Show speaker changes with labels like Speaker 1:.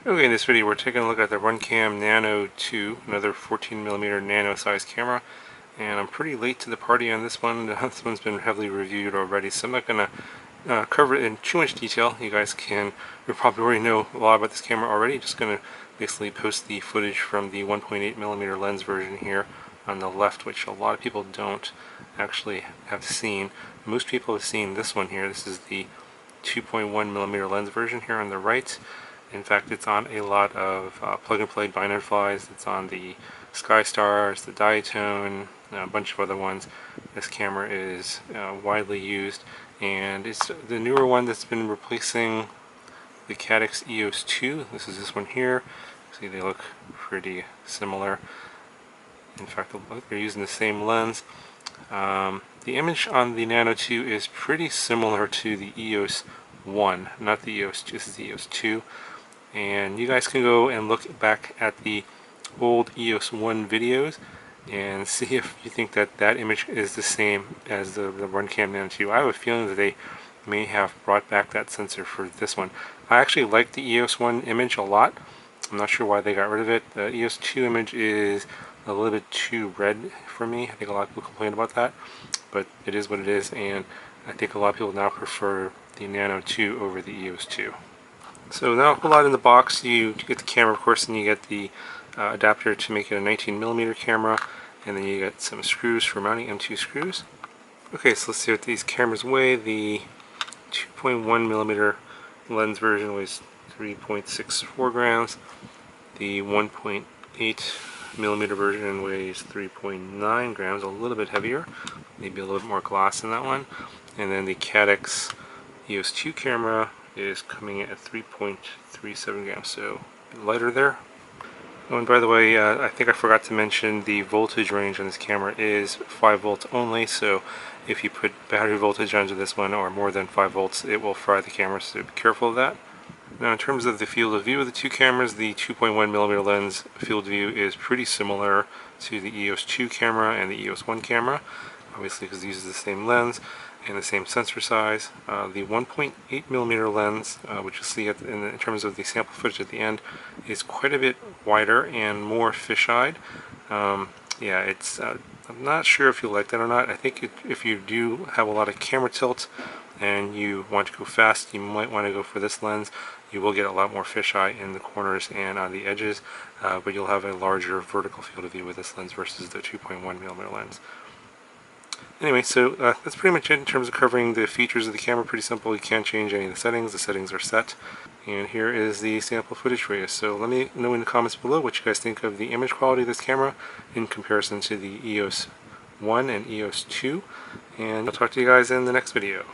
Speaker 1: Okay, in this video we're taking a look at the RunCam Nano2, another 14mm nano size camera, and I'm pretty late to the party on this one. This one's been heavily reviewed already, so I'm not going to cover it in too much detail. You probably already know a lot about this camera already. Just going to basically post the footage from the 1.8mm lens version here on the left, which a lot of people don't actually have seen. Most people have seen this one here. This is the 2.1mm lens version here on the right. In fact, it's on a lot of plug-and-play binder flies. It's on the Sky Stars, the Diatone, a bunch of other ones. This camera is widely used, and it's the newer one that's been replacing the Caddx EOS 2. This is this one here. See, they look pretty similar. In fact, they're using the same lens. The image on the Nano 2 is pretty similar to the EOS 1, not the EOS 2. This is the EOS 2. And you guys can go and look back at the old EOS 1 videos and see if you think that that image is the same as the RunCam Nano 2. I have a feeling that they may have brought back that sensor for this one. I actually like the EOS 1 image a lot. I'm not sure why they got rid of it. The EOS 2 image is a little bit too red for me. I think a lot of people complain about that, but it is what it is, and I think a lot of people now prefer the Nano 2 over the EOS 2. So now a whole lot in the box. You get the camera, of course, and you get the adapter to make it a 19mm camera, and then you get some screws for mounting M2 screws. Okay, so let's see what these cameras weigh. The 2.1mm lens version weighs 3.64 grams. The 1.8mm version weighs 3.9 grams, a little bit heavier, maybe a little bit more glass in that one. And then the Caddx EOS 2 camera is coming in at 3.37 grams, so lighter there. Oh, and by the way, I think I forgot to mention the voltage range on this camera is 5 volts only, so if you put battery voltage onto this one or more than 5 volts, it will fry the camera, so be careful of that. Now, in terms of the field of view of the two cameras, the 2.1mm lens field of view is pretty similar to the EOS 2 camera and the EOS 1 camera, obviously because it uses the same lens and the same sensor size. The 1.8mm lens, which you see in terms of the sample footage at the end, is quite a bit wider and more fisheyed. Yeah, it's. I'm not sure if you like that or not. I think if you do have a lot of camera tilt and you want to go fast, you might want to go for this lens. You will get a lot more fisheye in the corners and on the edges, but you'll have a larger vertical field of view with this lens versus the 2.1mm lens. Anyway, so that's pretty much it in terms of covering the features of the camera. Pretty simple. You can't change any of the settings. The settings are set. And here is the sample footage for you. So let me know in the comments below what you guys think of the image quality of this camera in comparison to the EOS 1 and EOS 2. And I'll talk to you guys in the next video.